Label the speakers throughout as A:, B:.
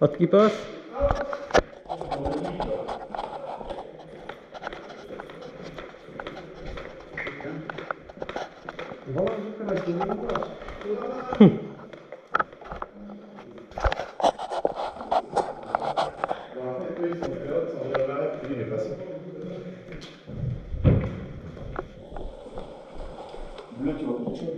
A: Autre qui passe.
B: Bleu, tu vois quelque chose.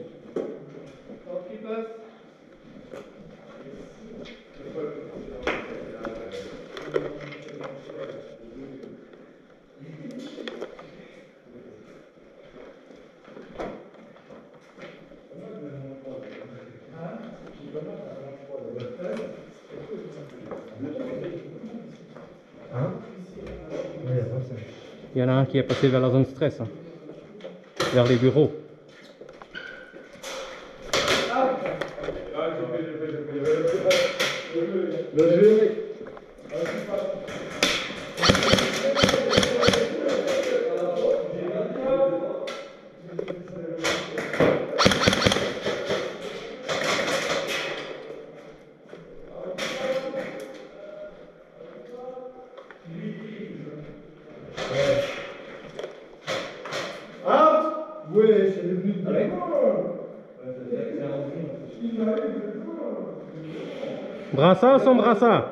A: Il y en a un qui est passé vers la zone stress, hein, vers les bureaux.
B: Ouais, c'est devenu.
A: Brassard sans brassard.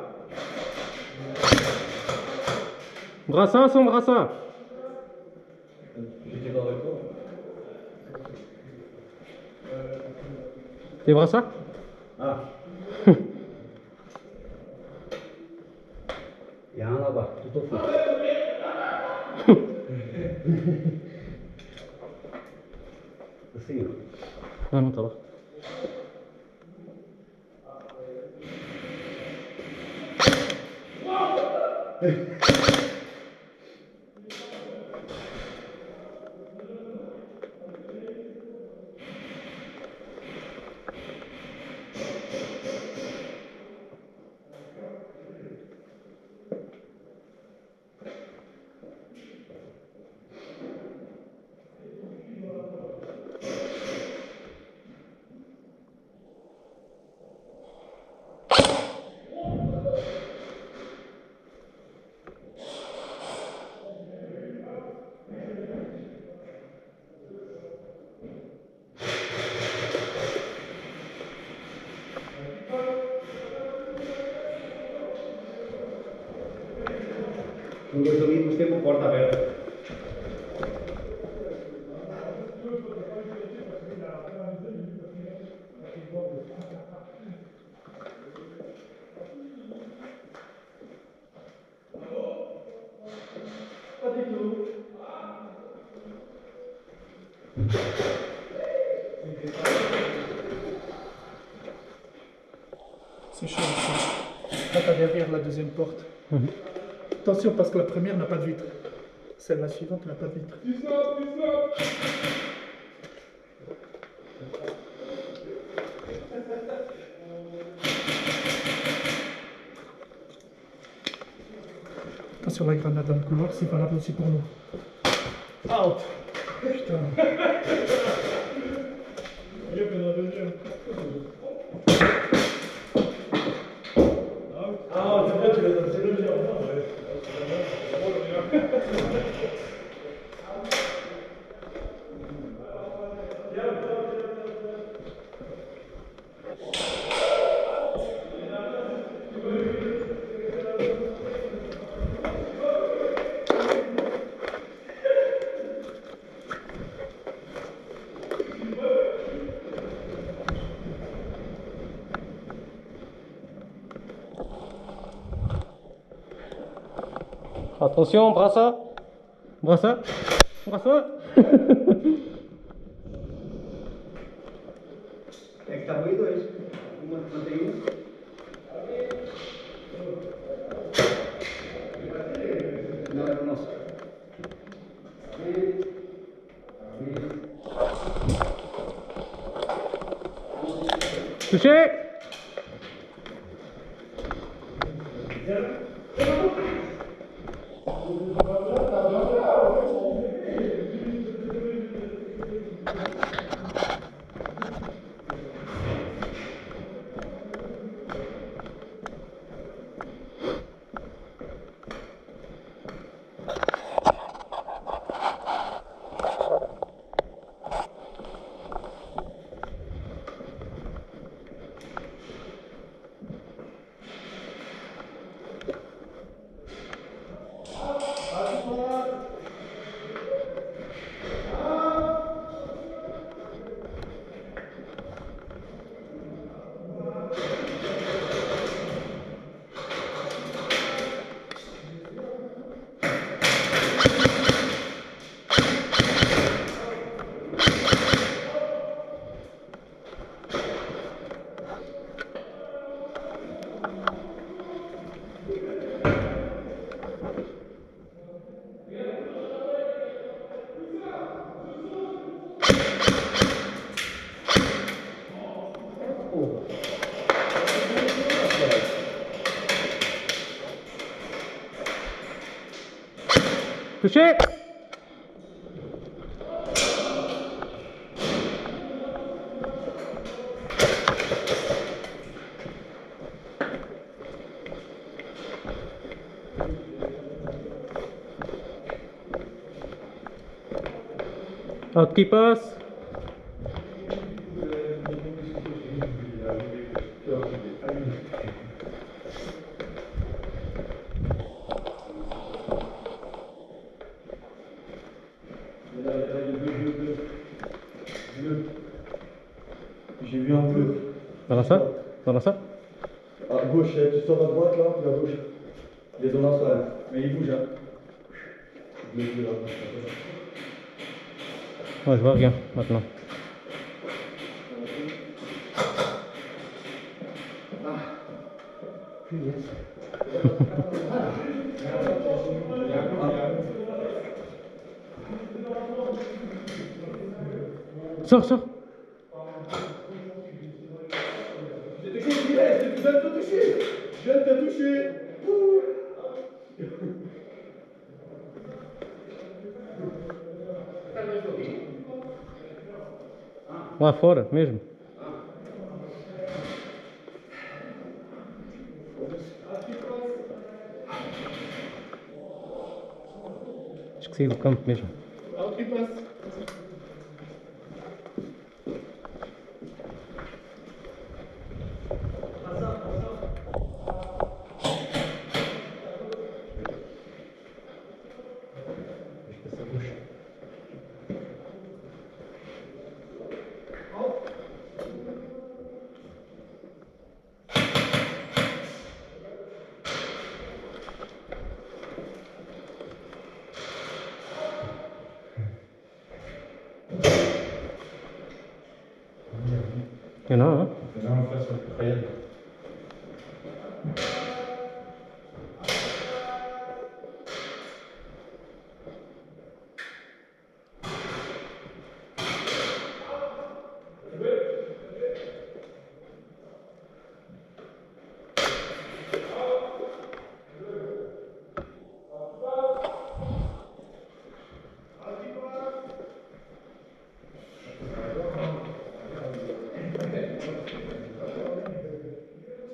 A: Brassard sans brassard.
B: J'étais pas avec toi.
A: Des brassards?
B: Ah. Il y a un là-bas, tout au fond. C'est
A: Non, non, ça va.
B: Un gos ali, você com a porta aberta.
C: C'est chaud ici. Là, t'as derrière la deuxième porte. Attention, parce que la première n'a pas de vitre. Celle la suivante n'a pas de vitre. Attention, la grenade dans le couloir, c'est valable aussi pour nous. Out! Putain.
B: Ah, c'est vrai, tu l'as dans le mur.
A: Attention, brassard. Brassard. Brassard.
B: É que tá bem dois. Uma mantém um. Não, é o nosso.
A: Touché. Touché. Out qui passe.
B: J'ai vu un bleu.
A: Dans la salle. Dans la salle.
B: À gauche, tu sors à droite là, puis à gauche. Il est dans la salle. Mais il bouge, hein. Bleu, bleu, là.
A: Ouais, je vois rien maintenant. Sors, sors.
B: J'ai touché, je viens de te toucher. Je viens de te toucher.
A: Lá fora, mesmo. Acho que saí do campo mesmo.
C: Out qui passe.
A: Il y en a un, hein.
B: Il y en a un face sur le réel.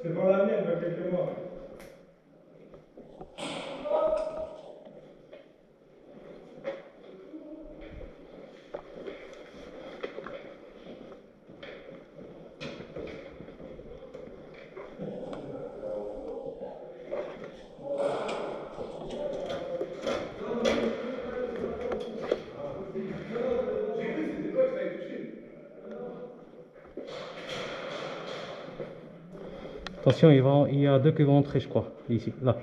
B: C'est pour la mienne, il y a quelques mois.
A: Attention, il y a deux qui vont entrer, je crois. Ici, là.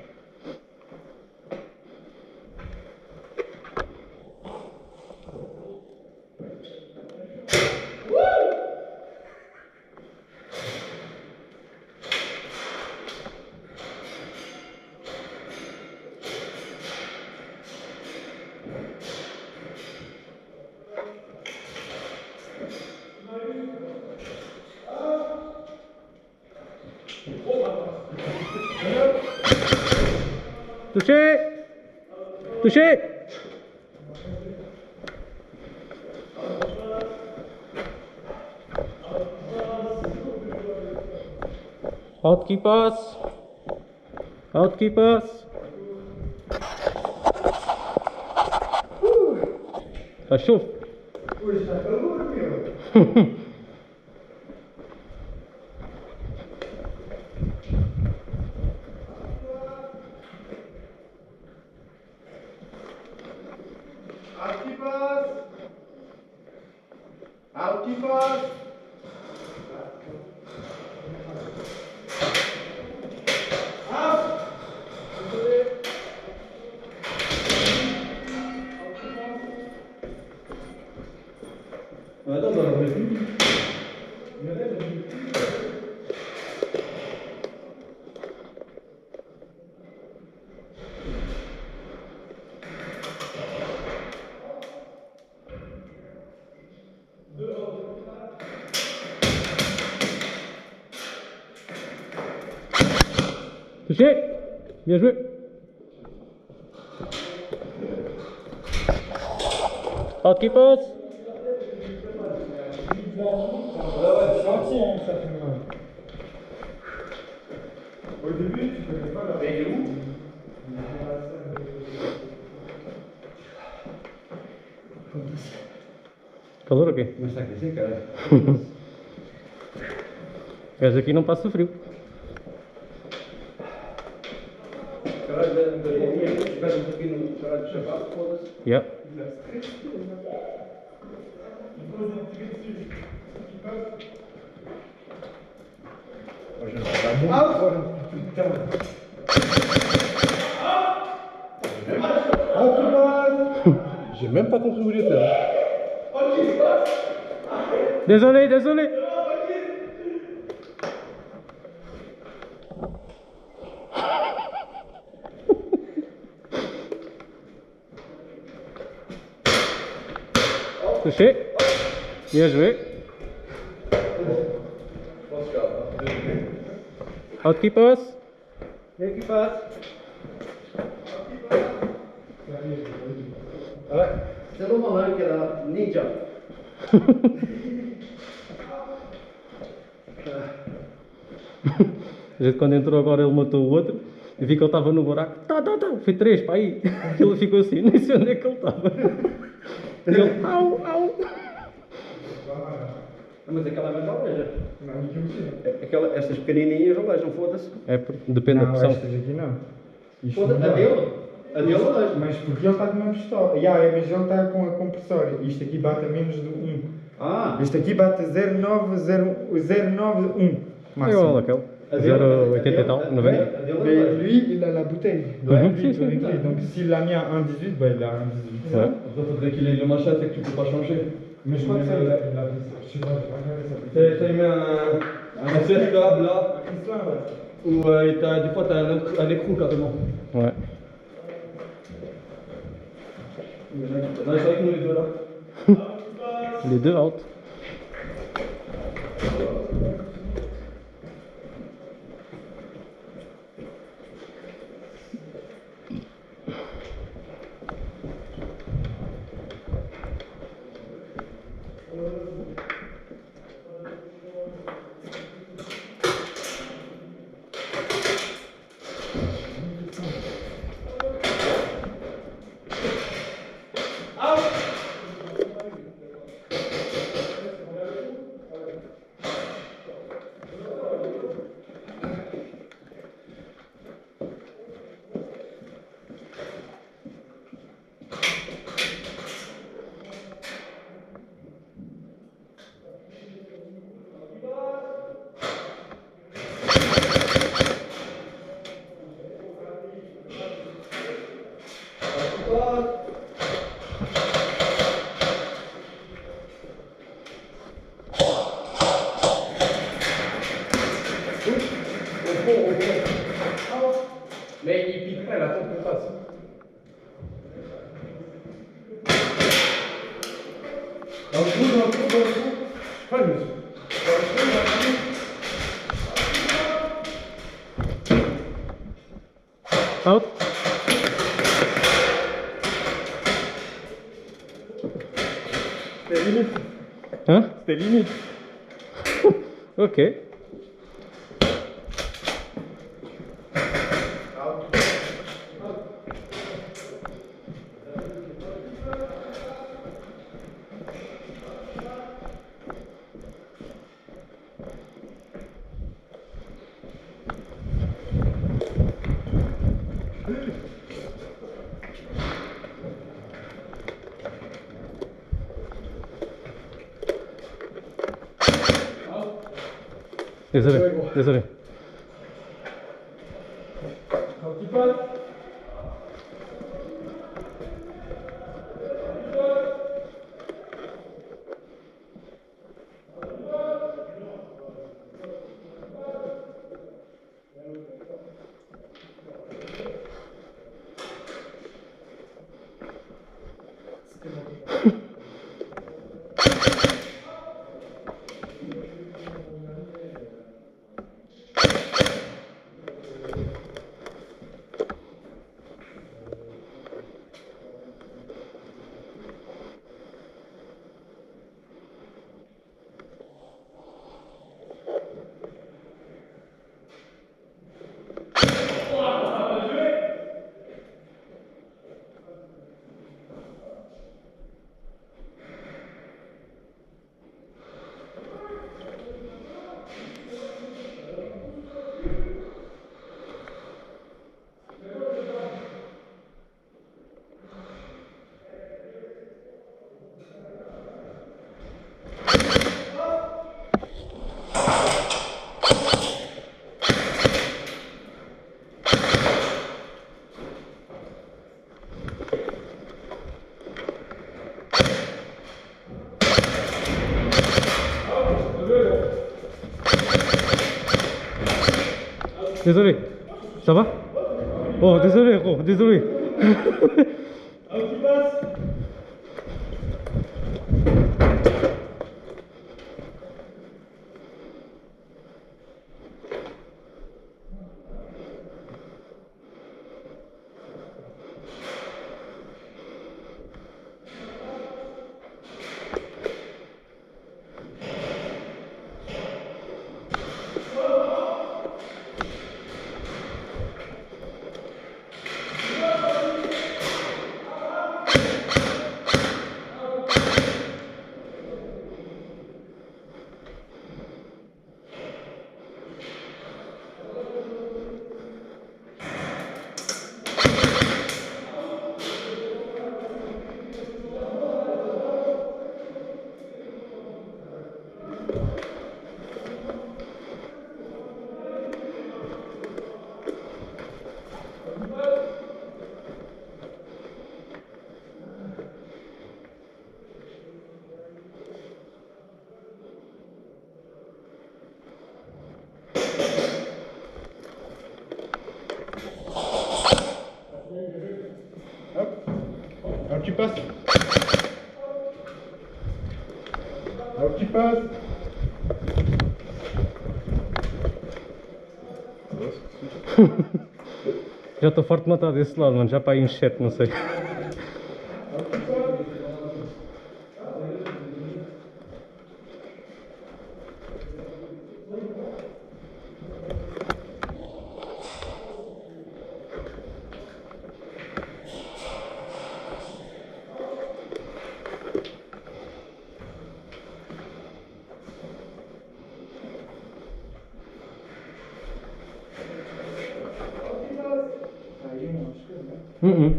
A: Touché. Touché. Out qui passe. Out qui passe. Ça chauffe.
B: Oui, ça fait lourd, le mien. Out qui passe. Out qui passe. Attends, on aurait pu.
A: Touché. Bien joué. Out qui passe.
B: Au début, tu connais pas la règle où?
A: Calor o quê?
B: Mas está a aquecer, cara.
A: Esse aqui não passa frio.
B: Caralho, espera um pouquinho no caralho de chapado, foda-se.
A: Yeah.
B: Hoje não vai dar muito fora. J'ai même pas compris où il était.
A: Désolé, désolé. Touché. Bien joué. Out qui passe.
B: Quem que faz? Você não falando que era ninja?
A: A gente quando entrou agora ele matou o outro e vi que ele estava no buraco. Tá, foi 3 para aí. Ele ficou assim, nem sei onde é que ele estava. E ele, au.
B: Mas aquela é mais aleja. Não, estas pequenininhas alejam, foda-se.
A: É, depende da pressão.
D: Estas aqui não. Isto
B: Foda-se,
D: não.
B: a dele? A dele aleja.
D: Mas porque ele está com uma pistola. Mas ele está com a compressória. Isto aqui bate a menos de 1.
B: Ah!
D: Este aqui bate a 0,901
A: É igual aquele.
B: A dele-
A: 0,80 e tal,
B: a
A: 90.
B: dele
D: Mais
B: aleja.
D: lui, il a la bouteille.
A: Mhm.
D: Lui, il peut régler. Donc s'il l'a mis à 1,18, bah, il a 1,18.
A: Ouais.
B: Après, faudrait qu'il ait le machin, c'est que tu peux pas changer.
D: Mais je crois que ça, il a fait ça. Je sais pas, j'ai pas regardé ça.
B: Ça, il met un cercle là, où des fois t'as un écrou carrément.
A: Ouais.
B: Non, c'est vrai que nous les deux là.
A: Les deux out.
B: Mais il pique pas, il attend qu'on passe. Dans le coup. Pas le monsieur.
A: Out.
D: C'était limite.
A: Hein?
D: C'était limite.
A: Ok. Désolé, désolé. Désolé. Ça va? Oh, désolé, gros, désolé.
D: Alors tu passes. Alors tu passes.
A: Já estou forte de matar desse lado, mano. Já para aí uns 7, não sei.
C: Aí eu acho que não.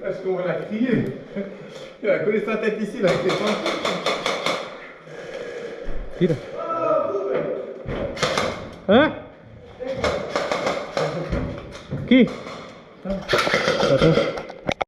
D: Est-ce qu'on va la crier? Il a collé sa tête ici, là, c'est pas.
A: Tira. Hã? Aqui. Tá, tá.